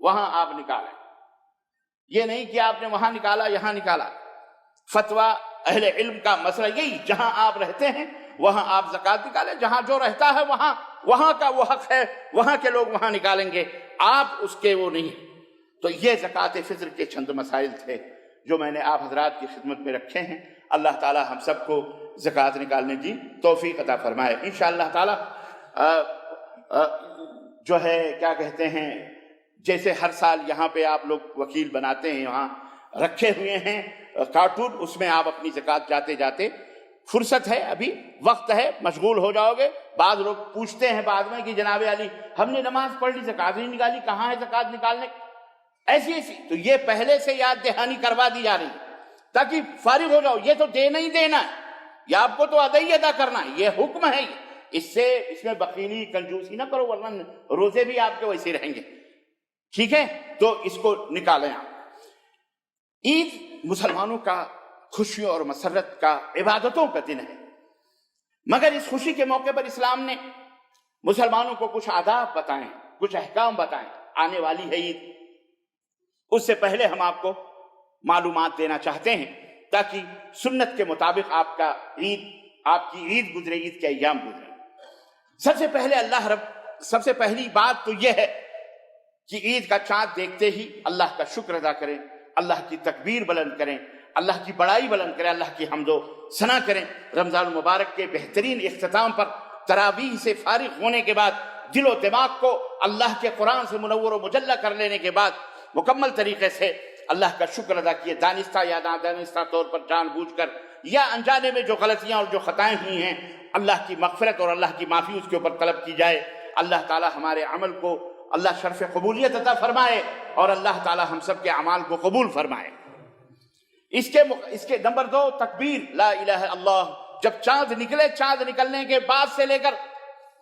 Speaker 1: وہاں آپ نکالیں، یہ نہیں کہ آپ نے وہاں نکالا یہاں نکالا۔ فتویٰ اہل علم کا مسئلہ یہی، جہاں آپ رہتے ہیں وہاں آپ زکوٰۃ نکالیں، جہاں جو رہتا ہے وہاں کا وہ حق ہے، وہاں کے لوگ وہاں نکالیں گے، آپ اس کے وہ نہیں ہیں۔ تو یہ زکوٰۃ فطر کے چند مسائل تھے جو میں نے آپ حضرات کی خدمت میں رکھے ہیں۔ اللہ تعالی ہم سب کو زکوٰۃ نکالنے کی توفیق عطا فرمائے۔ انشاءاللہ تعالی جو ہے کیا کہتے ہیں، جیسے ہر سال یہاں پہ آپ لوگ وکیل بناتے ہیں، یہاں رکھے ہوئے ہیں کارٹون، اس میں آپ اپنی زکوٰۃ جاتے جاتے، فرصت ہے، ابھی وقت ہے، مشغول ہو جاؤ گے۔ بعض لوگ پوچھتے ہیں بعد میں کہ جناب علی ہم نے نماز پڑھ لی، زکوٰۃ نہیں نکالی، کہاں ہے زکوٰۃ نکالنے؟ ایسی تو یہ پہلے سے یاد دہانی کروا دی جا رہی تاکہ فارغ ہو جاؤ۔ یہ تو دینا ہی دینا ہے، یہ آپ کو تو ادا ہی ادا کرنا ہے، یہ حکم ہے۔ اس میں بخیلی کنجوسی نہ کرو، ورنہ روزے بھی آپ کے ویسے رہیں گے، ٹھیک ہے؟ تو اس کو نکالیں آپ۔ عید مسلمانوں کا خوشیوں اور مسرت کا، عبادتوں کا دن ہے، مگر اس خوشی کے موقع پر اسلام نے مسلمانوں کو کچھ آداب بتائیں، کچھ احکام بتائیں۔ آنے والی ہے عید، اس سے پہلے ہم آپ کو معلومات دینا چاہتے ہیں تاکہ سنت کے مطابق آپ کی عید گزرے، عید کے ایام گزرے۔ سب سے پہلی بات تو یہ ہے کہ عید کا چاند دیکھتے ہی اللہ کا شکر ادا کریں، اللہ کی تکبیر بلند کریں، اللہ کی بڑائی بلند کریں، اللہ کی حمد و ثنا کریں۔ رمضان المبارک کے بہترین اختتام پر تراویح سے فارغ ہونے کے بعد، دل و دماغ کو اللہ کے قرآن سے منور و مجلہ کر لینے کے بعد، مکمل طریقے سے اللہ کا شکر ادا کیے، دانستہ یا نادانستہ طور پر، جان بوجھ کر یا انجانے میں جو غلطیاں اور جو خطائیں ہوئی ہیں، اللہ کی مغفرت اور اللہ کی معافی اس کے اوپر طلب کی جائے۔ اللہ تعالی ہمارے عمل کو اللہ شرف قبولیت عطا فرمائے اور اللہ تعالی ہم سب کے اعمال کو قبول فرمائے۔ اس کے نمبر 2 تکبیر، لا الہ الا اللہ۔ جب چاند نکلے، چاند نکلنے کے بعد سے لے کر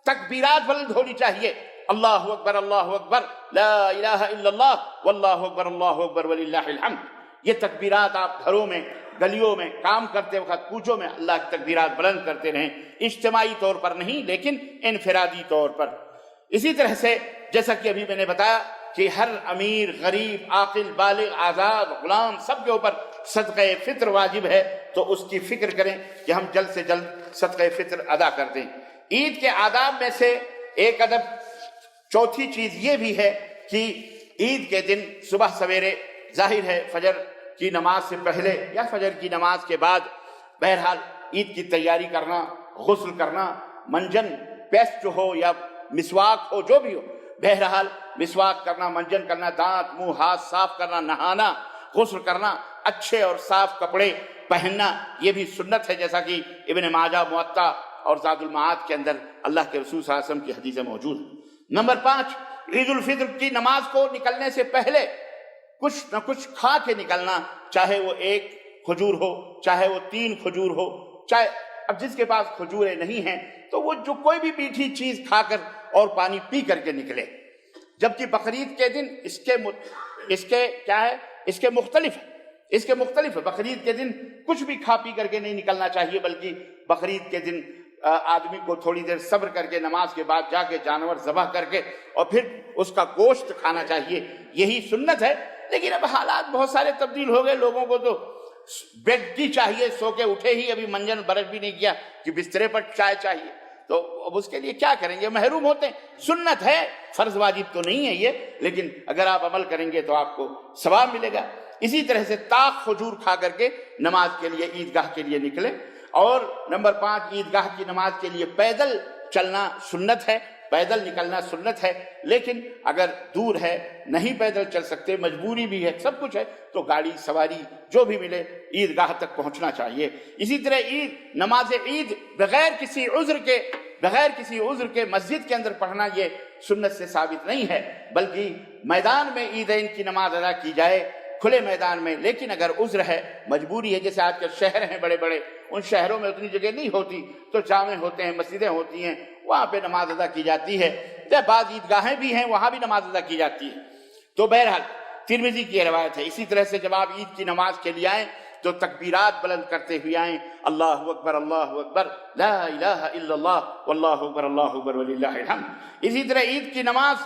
Speaker 1: تکبیرات بلند ہونی چاہیے، اللہ اکبر، اللہ اکبر، لا الہ الا اللہ، واللہ اکبر، اللہ اکبر، وللہ الحمد۔ یہ تکبیرات آپ گھروں میں، گلیوں میں، کام کرتے وقت، کوچوں میں اللہ کی تکبیرات بلند کرتے رہیں، اجتماعی طور پر نہیں لیکن انفرادی طور پر۔ اسی طرح سے جیسا کہ ابھی میں نے بتایا کہ ہر امیر، غریب، عاقل، بالغ، آزاد، غلام، سب کے اوپر صدقہ فطر واجب ہے، تو اس کی فکر کریں کہ ہم جلد سے جلد صدقہ فطر ادا کر دیں۔ عید کے آداب میں سے ایک ادب چوتھی چیز یہ بھی ہے کہ عید کے دن صبح سویرے، ظاہر ہے فجر کی نماز سے پہلے یا فجر کی نماز کے بعد، بہرحال عید کی تیاری کرنا، غسل کرنا، منجن پیسٹ ہو یا مسواک ہو، جو بھی ہو، بہرحال مسواک کرنا، منجن کرنا، دانت منہ ہاتھ صاف کرنا، نہانا، غسل کرنا، اچھے اور صاف کپڑے پہننا، یہ بھی سنت ہے، جیسا کہ ابن ماجہ، موطا اور زاد المعاد کے اندر اللہ کے رسول صلی اللہ علیہ وسلم کی حدیثیں موجود ہیں۔ نمبر 5، عید الفطر کی نماز کو نکلنے سے پہلے کچھ نہ کچھ کھا کے نکلنا، چاہے وہ 1 کھجور ہو، چاہے وہ 3 کھجور ہو، چاہے اب جس کے پاس کھجوریں نہیں ہیں تو وہ جو کوئی بھی میٹھی چیز کھا کر اور پانی پی کر کے نکلے۔ جبکہ بقرعید کے دن اس کے مختلف ہے۔ بقرعید کے دن کچھ بھی کھا پی کر کے نہیں نکلنا چاہیے، بلکہ بقرعید کے دن آدمی کو تھوڑی دیر صبر کر کے نماز کے بعد جا کے جانور ذبح کر کے اور پھر اس کا گوشت کھانا چاہیے، یہی سنت ہے۔ لیکن اب حالات بہت سارے تبدیل ہو گئے، لوگوں کو تو بیڈ کی چاہیے، سو کے اٹھے ہی ابھی منجن برش بھی نہیں کیا کہ بسترے پر چائے چاہیے، تو اب اس کے لیے کیا کریں گے؟ محروم ہوتے ہیں۔ سنت ہے، فرض واجب تو نہیں ہے یہ، لیکن اگر آپ عمل کریں گے تو آپ کو ثواب ملے گا۔ اسی طرح سے طاق کھجور کھا کر کے نماز کے لیے عیدگاہ کے لیے نکلیں۔ اور نمبر 5، عیدگاہ کی نماز کے لیے پیدل چلنا سنت ہے، پیدل نکلنا سنت ہے، لیکن اگر دور ہے، نہیں پیدل چل سکتے، مجبوری بھی ہے، سب کچھ ہے، تو گاڑی سواری جو بھی ملے عیدگاہ تک پہنچنا چاہیے۔ اسی طرح نماز عید بغیر کسی عذر کے مسجد کے اندر پڑھنا یہ سنت سے ثابت نہیں ہے، بلکہ میدان میں عیدین کی نماز ادا کی جائے، کھلے میدان میں۔ لیکن اگر عذر ہے، مجبوری ہے، جیسے آج کل شہر ہیں بڑے بڑے، ان شہروں میں اتنی جگہ نہیں ہوتی تو جامع ہوتے ہیں، مسجدیں ہوتی ہیں، وہاں پہ نماز ادا کی جاتی ہے۔ بعض عیدگاہیں بھی ہیں، وہاں بھی نماز ادا کی جاتی ہے۔ تو بہرحال ترمذی کی روایت ہے۔ اسی طرح سے جب آپ عید کی نماز کے لیے آئیں تو تکبیرات بلند کرتے ہوئے آئیں، اللہ اکبر، اللہ اکبر، لا الہ الا اللہ، واللہ اکبر، اللہ اکبر، وللہ الحمد۔ اسی طرح عید کی نماز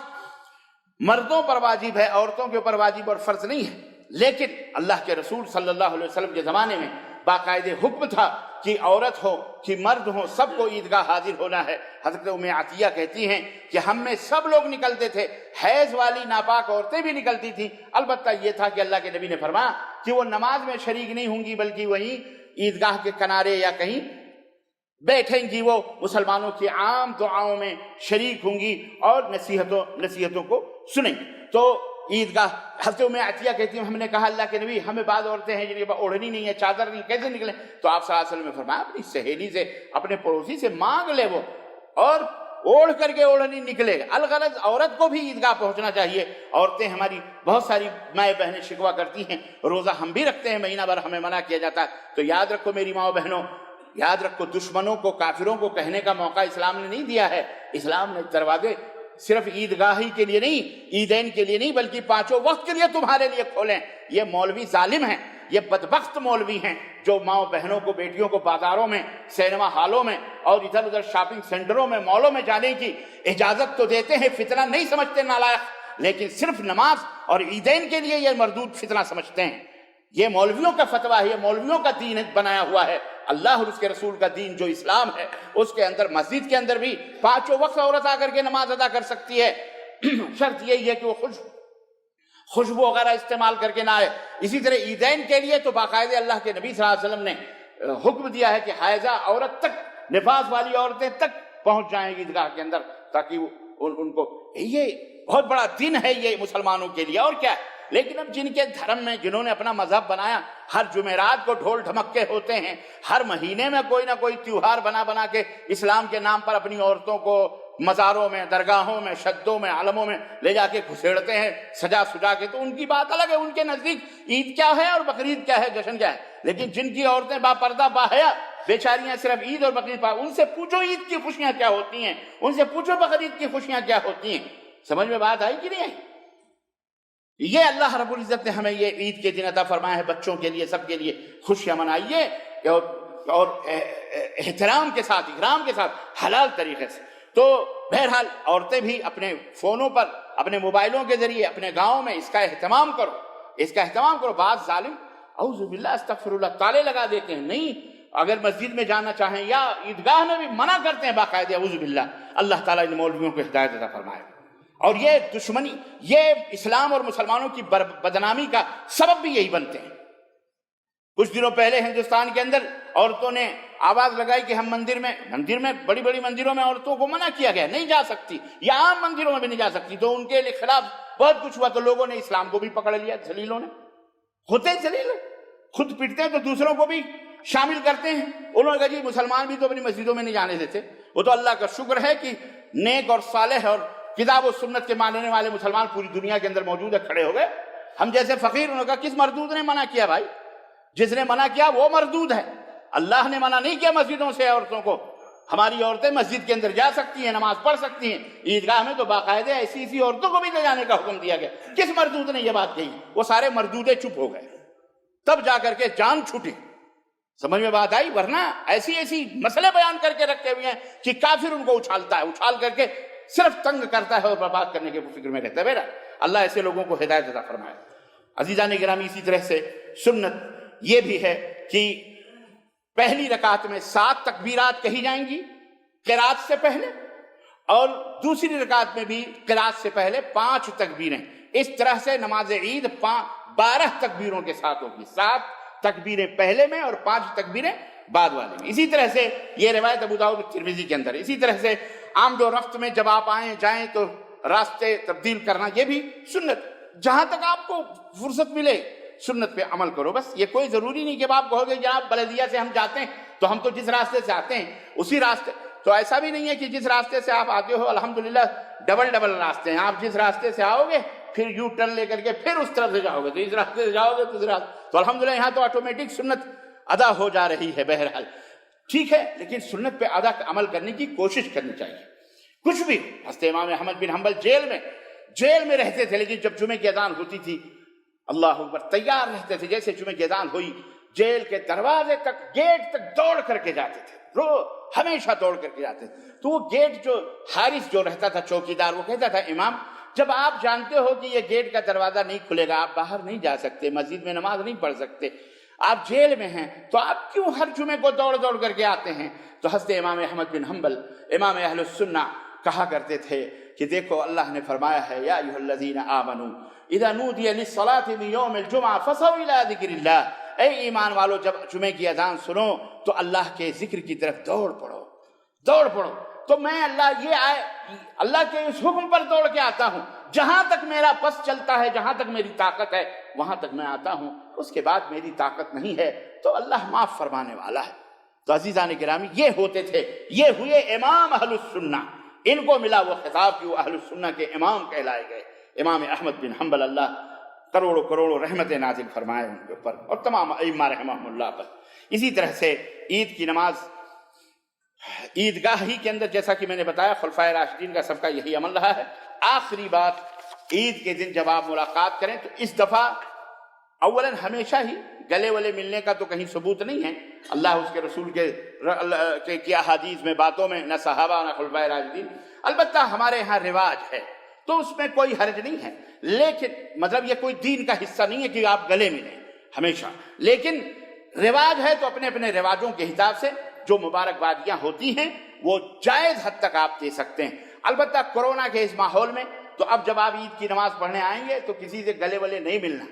Speaker 1: مردوں پر واجب ہے، عورتوں کے اوپر واجب اور فرض نہیں ہے، لیکن اللہ کے رسول صلی اللہ علیہ وسلم کے زمانے میں باقاعدہ حکم تھا کہ عورت ہو کہ مرد ہو، سب کو عیدگاہ حاضر ہونا ہے۔ حضرت ام عطیہ کہتی ہیں کہ ہم میں سب لوگ نکلتے تھے، حیض والی ناپاک عورتیں بھی نکلتی تھیں، البتہ یہ تھا کہ اللہ کے نبی نے فرمایا کہ وہ نماز میں شریک نہیں ہوں گی، بلکہ وہیں عیدگاہ کے کنارے یا کہیں بیٹھیں گی، وہ مسلمانوں کی عام دعاؤں میں شریک ہوں گی اور نصیحتوں کو سنیں گی۔ تو عیدگاہ، حضرت ام عطیہ کہتی ہیں ہم نے کہا اللہ کے نبی، ہمیں بعض عورتیں ہیں جن کے پاس اوڑھنی نہیں ہے، چادر نہیں، کیسے نکلیں؟ تو آپ صلی اللہ علیہ وسلم نے فرمایا اپنی سہیلی سے، اپنے پڑوسی سے مانگ لے وہ، اور اوڑھ کر کے اوڑھنی نکلے۔ الغرض عورت کو بھی عیدگاہ پہنچنا چاہیے۔ عورتیں ہماری بہت ساری مائیں بہنیں شکوہ کرتی ہیں، روزہ ہم بھی رکھتے ہیں، مہینہ بھر ہمیں منع کیا جاتا ہے، تو یاد رکھو میری ماؤں بہنوں، یاد رکھو دشمنوں کو، کافروں کو کہنے کا موقع اسلام نے نہیں دیا ہے۔ اسلام نے دروازے صرف عیدگاہی کے لیے نہیں، عیدین کے لیے نہیں، بلکہ 5 وقت کے لیے تمہارے لیے کھولیں۔ یہ مولوی ظالم ہیں، یہ بدبخت مولوی ہیں جو ماؤں بہنوں کو، بیٹیوں کو بازاروں میں، سینما ہالوں میں اور ادھر ادھر شاپنگ سینٹروں میں، مالوں میں جانے کی اجازت تو دیتے ہیں، فتنہ نہیں سمجھتے نالائق، لیکن صرف نماز اور عیدین کے لیے یہ مردود فتنہ سمجھتے ہیں۔ یہ مولویوں کا فتویٰ ہے، یہ مولویوں کا دین بنایا ہوا ہے۔ اللہ اور اس کے رسول کا دین جو اسلام ہے، اس کے اندر مسجد کے اندر بھی 5 وقت عورت آ کر کے نماز ادا کر سکتی ہے، شرط یہی ہے کہ وہ خوشبو وغیرہ استعمال کر کے نہ آئے۔ اسی طرح عیدین کے لیے تو باقاعدہ اللہ کے نبی صلی اللہ علیہ وسلم نے حکم دیا ہے کہ حائضہ عورت تک، نفاس والی عورتیں تک پہنچ جائیں عیدگاہ کے اندر، تاکہ ان کو، یہ بہت بڑا دن ہے یہ مسلمانوں کے لیے، اور کیا ہے۔ لیکن اب جن کے دھرم میں، جنہوں نے اپنا مذہب بنایا، ہر جمعرات کو ڈھول ڈھمکے ہوتے ہیں، ہر مہینے میں کوئی نہ کوئی تیوہار بنا کے اسلام کے نام پر اپنی عورتوں کو مزاروں میں، درگاہوں میں، شدوں میں، علموں میں لے جا کے گھسیڑتے ہیں سجا سجا کے، تو ان کی بات الگ ہے، ان کے نزدیک عید کیا ہے اور بقرعید کیا ہے، جشن کیا ہے۔ لیکن جن کی عورتیں با پردہ باحیا بیچاریاں صرف عید اور بقرعید پا، ان سے پوچھو عید کی خوشیاں کیا ہوتی ہیں، ان سے پوچھو بقرعید کی خوشیاں کیا ہوتی ہیں۔ سمجھ میں بات آئی کہ نہیں آئی؟ یہ اللہ رب العزت نے ہمیں یہ عید کے دن عطا فرمایا ہے، بچوں کے لیے، سب کے لیے خوشیاں منائیے اور احترام کے ساتھ، اکرام کے ساتھ، حلال طریقے سے۔ تو بہرحال عورتیں بھی اپنے فونوں پر، اپنے موبائلوں کے ذریعے اپنے گاؤں میں اس کا اہتمام کرو، اس کا اہتمام کرو۔ بعض ظالم اعوذ باللہ استغفر اللہ تالے لگا دیتے ہیں، نہیں، اگر مسجد میں جانا چاہیں یا عیدگاہ میں بھی منع کرتے ہیں باقاعدہ، اعوذ باللہ، اللہ تعالیٰ ان مولویوں کو ہدایت عطا فرمائے۔ اور یہ دشمنی، یہ اسلام اور مسلمانوں کی بدنامی کا سبب بھی یہی بنتے ہیں۔ کچھ دنوں پہلے ہندوستان کے اندر عورتوں نے آواز لگائی کہ ہم مندر میں بڑی بڑی مندروں میں عورتوں کو منع کیا گیا، نہیں جا سکتی، یا عام مندروں میں بھی نہیں جا سکتی، تو ان کے خلاف بہت کچھ ہوا، تو لوگوں نے اسلام کو بھی پکڑ لیا، ذلیلوں نے، ہوتے ذلیل، خود پیٹتے ہیں تو دوسروں کو بھی شامل کرتے ہیں۔ انہوں نے کہا جی مسلمان بھی تو اپنی مسجدوں میں نہیں جانے دیتے۔ وہ تو اللہ کا شکر ہے کہ نیک اور صالح اور کتاب و سنت کے ماننے والے مسلمان پوری دنیا کے اندر موجود ہے، کھڑے ہو گئے۔ ہم جیسے فقیر، انہوں نے کہا کس مردود نے منع کیا بھائی؟ جس نے منع کیا وہ مردود ہے، اللہ نے منع نہیں کیا مسجدوں سے عورتوں کو۔ ہماری عورتیں مسجد کے اندر جا سکتی ہیں، نماز پڑھ سکتی ہیں، عیدگاہ میں تو باقاعدہ ایسی عورتوں کو بھی لے جانے کا حکم دیا گیا۔ کس مردود نے یہ بات کہی؟ وہ سارے مردودے چپ ہو گئے، تب جا کر کے جان چھوٹی، سمجھ میں بات آئی۔ ورنہ ایسی مسئلے بیان کر کے رکھے ہوئے ہیں کہ کافر ان کو اچھالتا ہے، اچھال کر کے صرف تنگ کرتا ہے اور برباد کرنے کے فکر میں رہتا ہے۔ بیٹا اللہ ایسے لوگوں کو ہدایت عطا فرمائے۔ عزیزان گرامی، اسی طرح سے سنت یہ بھی ہے کہ پہلی رکعت میں 7 تکبیرات کہی جائیں گی قرات سے پہلے، اور دوسری رکعت میں بھی قرات سے پہلے 5 تکبیریں۔ اس طرح سے نماز عید 12 تکبیروں کے ساتھ ہوگی، 7 تکبیریں پہلے میں اور 5 تکبیریں بعد والے میں۔ اسی طرح سے یہ روایت ابو داؤد ترمذی کے اندر۔ اسی طرح سے عام جو رفت میں جب آپ آئیں جائیں تو راستے تبدیل کرنا، یہ بھی سنت، جہاں تک آپ کو فرصت ملے سنت پہ عمل کرو۔ بس یہ کوئی ضروری نہیں کہ آپ کہو گے جناب بلدیہ سے ہم جاتے ہیں تو ہم تو جس راستے سے آتے ہیں اسی راستے، تو ایسا بھی نہیں ہے کہ جس راستے سے آپ آتے ہو الحمدللہ ڈبل راستے ہیں، آپ جس راستے سے آؤ گے پھر یو ٹرن لے کر کے پھر اس طرف سے جاؤ گے، تو اس راستے سے جاؤ گے تو اس راستے، تو الحمدللہ یہاں تو آٹومیٹک سنت ادا ہو جا رہی ہے۔ بہرحال ٹھیک ہے، لیکن سنت پہ عمل کرنے کی کوشش کرنی چاہیے۔ کچھ بھی، حضرت امام احمد بن حنبل جیل میں رہتے تھے، لیکن جب جمعے کی اذان ہوتی تھی اللہ اکبر تیار رہتے تھے، جیسے جمعے کی اذان ہوئی جیل کے دروازے تک، گیٹ تک دوڑ کر کے جاتے تھے، ہمیشہ دوڑ کر کے جاتے تھے۔ تو وہ گیٹ جو حارس جو رہتا تھا چوکیدار، وہ کہتا تھا امام جب آپ جانتے ہو کہ یہ گیٹ کا دروازہ نہیں کھلے گا، آپ باہر نہیں جا سکتے، مسجد میں نماز نہیں پڑھ سکتے، آپ جیل میں ہیں، تو آپ کیوں ہر جمعے کو دوڑ کر کے آتے ہیں؟ تو حضرت امام احمد بن حنبل امام اہل السنہ کہا کرتے تھے کہ دیکھو اللہ نے فرمایا ہے یا ایھا الذین آمنوا اذا نودی للصلاۃ من یوم الجمعہ فاسعوا الی ذکر اللہ، اے ایمان والو جب جمعے کی اذان سنو تو اللہ کے ذکر کی طرف دوڑ پڑو۔ تو میں اللہ کے اس حکم پر دوڑ کے آتا ہوں، جہاں تک میرا پس چلتا ہے، جہاں تک میری طاقت ہے وہاں تک میں آتا ہوں، اس کے بعد میری طاقت نہیں ہے تو اللہ معاف فرمانے والا ہے۔ تو عزیزان گرامی یہ ہوتے تھے، یہ ہوئے امام اہل السنہ، ان کو ملا وہ خطاب کہ وہ اہل السنہ کے امام کہلائے گئے۔ امام احمد بن حنبل اللہ کروڑوں رحمتیں نازل فرمائے ان کے اوپر اور تمام ائمہ رحمہم اللہ پر۔ اسی طرح سے عید کی نماز عیدگاہ ہی کے اندر، جیسا کہ میں نے بتایا خلفائے راشدین کا سب کا یہی عمل رہا ہے۔ آخری بات، عید کے دن جب آپ ملاقات کریں تو اس دفعہ اولاً ہمیشہ ہی گلے والے ملنے کا تو کہیں ثبوت نہیں ہے، اللہ اس کے رسول کے احادیث میں باتوں میں، نہ صحابہ نہ خلفائے راشدین، البتہ ہمارے ہاں رواج ہے تو اس میں کوئی حرج نہیں ہے، لیکن مطلب یہ کوئی دین کا حصہ نہیں ہے کہ آپ گلے ملیں ہمیشہ، لیکن رواج ہے تو اپنے اپنے رواجوں کے حساب سے جو مبارکبادیاں ہوتی ہیں وہ جائز حد تک آپ دے سکتے ہیں۔ البتہ کورونا کے اس ماحول میں تو اب جب آپ عید کی نماز پڑھنے آئیں گے تو کسی سے گلے والے نہیں ملنا،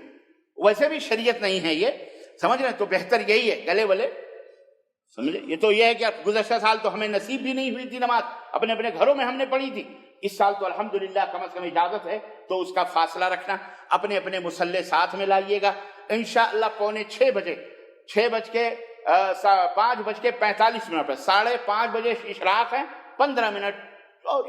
Speaker 1: ویسے بھی شریعت نہیں ہے یہ، سمجھ رہے ہیں؟ تو بہتر یہی ہے گلے والے سمجھے، یہ تو یہ ہے کہ گزشتہ سال تو ہمیں نصیب بھی نہیں ہوئی تھی نماز، اپنے اپنے گھروں میں ہم نے پڑھی تھی، اس سال تو الحمدللہ کم از کم اجازت ہے، تو اس کا فاصلہ رکھنا، اپنے اپنے مصلے ساتھ میں لائیے گا انشاءاللہ۔ 5:45 پر 5:30 بجے اشراق ہے، 15 منٹ، اور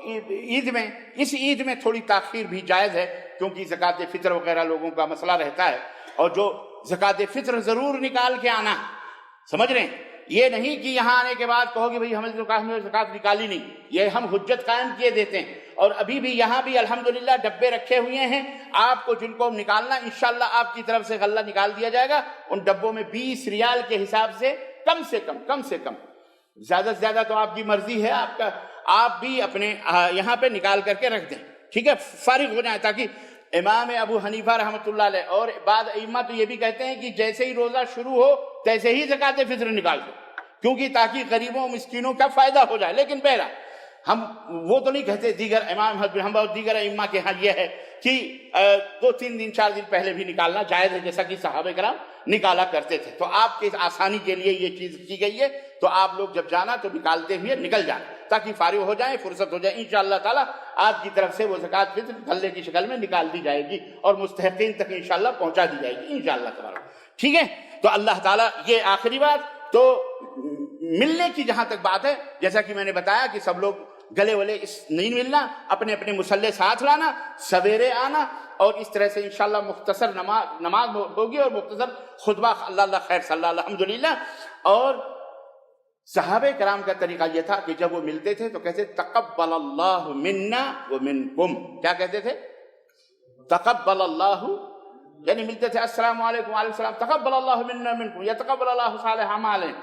Speaker 1: اس عید میں تھوڑی تاخیر بھی جائز ہے کیونکہ زکوٰۃ فطر وغیرہ لوگوں کا مسئلہ رہتا ہے، اور جو زکوٰۃ فطر ضرور نکال کے آنا، سمجھ رہے ہیں؟ یہ نہیں کہ یہاں آنے کے بعد کہو کہ بھئی ہم نے زکوٰۃ نکالی نہیں، یہ ہم حجت قائم کیے دیتے ہیں، اور ابھی بھی یہاں بھی الحمدللہ ڈبے رکھے ہوئے ہیں، آپ کو جن کو نکالنا انشاءاللہ آپ کی طرف سے غلہ نکال دیا جائے گا، ان ڈبوں میں 20 ریال کے حساب سے کم سے کم، زیادہ سے زیادہ تو آپ کی مرضی ہے آپ بھی اپنے یہاں پہ نکال کر کے رکھ دیں، ٹھیک ہے، فارغ ہو جائیں، تاکہ امام ابو حنیفہ رحمۃ اللہ علیہ اور بعض ائمہ تو یہ بھی کہتے ہیں کہ جیسے ہی روزہ شروع ہو تیسے ہی زکوٰۃ فطر نکال دو، کیونکہ تاکہ غریبوں مسکینوں کا فائدہ ہو جائے. لیکن بہرحال ہم وہ تو نہیں کہتے. دیگر امام احمد بن حنبل اور دیگر ائمہ کے ہاں یہ ہے کہ 2-3 دن 4 دن پہلے بھی نکالنا جائز ہے، جیسا کہ صحابہ کرام نکالا کرتے تھے. تو آپ کی آسانی کے لیے یہ چیز کی گئی ہے. تو آپ لوگ جب جانا تو نکالتے ہوئے نکل جانا تاکہ فارغ ہو جائیں، فرصت ہو جائے. انشاءاللہ تعالیٰ آپ کی طرف سے وہ زکوٰۃ فطر غلے کی شکل میں نکال دی جائے گی اور مستحقین تک انشاءاللہ پہنچا دی جائے گی انشاءاللہ تعالیٰ. ٹھیک ہے. تو اللہ تعالیٰ یہ آخری بات. تو ملنے کی جہاں تک بات ہے، جیسا کہ میں نے بتایا کہ سب لوگ گلے والے نہیں ملنا، اپنے اپنے مسلح ساتھ لانا، سویرے آنا، اور اس طرح سے انشاءاللہ مختصر نماز ہوگی اور مختصر خطبہ. اللہ خیر صلی اللہ الحمدللہ. اور صحابہ کرام کا طریقہ یہ تھا کہ جب وہ ملتے تھے تو کہتے تقبل اللہ منا ومنکم. کیا کہتے تھے؟ تقبل اللہ، یعنی ملتے تھے السلام علیکم وعلیکم السلام، تقبل اللہ منا ومنکم، یا تقبل اللہ صالح اعمالنا.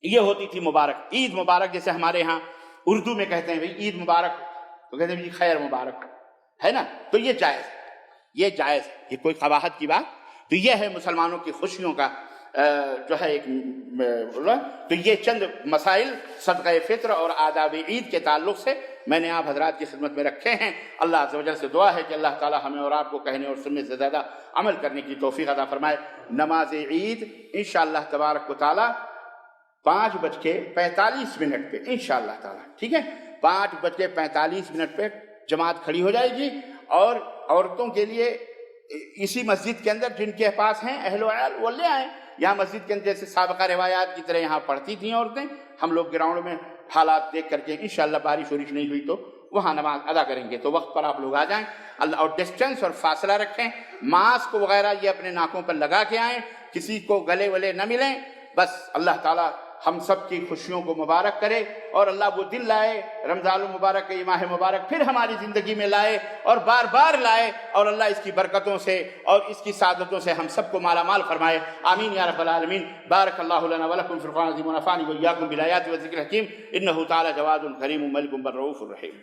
Speaker 1: یہ ہوتی تھی مبارک. عید مبارک جیسے ہمارے ہاں اردو میں کہتے ہیں بھئی عید مبارک، تو کہتے ہیں بھئی خیر مبارک ہے نا. تو یہ جائز ہے، یہ جائز ہے، یہ کوئی قباحت کی بات. تو یہ ہے مسلمانوں کی خوشیوں کا جو ہے ایک. تو یہ چند مسائل صدقہ فطر اور آداب عید کے تعلق سے میں نے آپ حضرات کی خدمت میں رکھے ہیں. اللہ عز و جل سے دعا ہے کہ اللہ تعالی ہمیں اور آپ کو کہنے اور سننے سے زیادہ عمل کرنے کی توفیق عطا فرمائے. نماز عید انشاءاللہ تبارک و تعالی 5:45 پہ انشاءاللہ تعالی، ٹھیک ہے، 5:45 پہ جماعت کھڑی ہو جائے گی. اور عورتوں کے لیے اسی مسجد کے اندر جن کے پاس ہیں اہل و عیال وہ لے آئیں. یہاں مسجد کے اندر جیسے سابقہ روایات کی طرح یہاں پڑھتی تھیں عورتیں، ہم لوگ گراؤنڈ میں حالات دیکھ کر کے انشاءاللہ بارش وارش نہیں ہوئی تو وہاں نماز ادا کریں گے. تو وقت پر آپ لوگ آ جائیں. اللہ اور ڈسٹینس اور فاصلہ رکھیں، ماسک وغیرہ یہ اپنے ناکوں پر لگا کے آئیں، کسی کو گلے ولے نہ ملیں. بس اللہ تعالیٰ ہم سب کی خوشیوں کو مبارک کرے اور اللہ وہ دن لائے رمضان المبارک کے ماہ مبارک پھر ہماری زندگی میں لائے اور بار بار لائے، اور اللہ اس کی برکتوں سے اور اس کی سعادتوں سے ہم سب کو مالا مال فرمائے. آمین یا رب العالمین. بارک اللہ لنا ولکم فی القرآن العظیم ونفعنی وإیاکم بالآیات والذکر الحکیم. انہ تعالی جواد کریم ملک بر رؤوف الرحیم.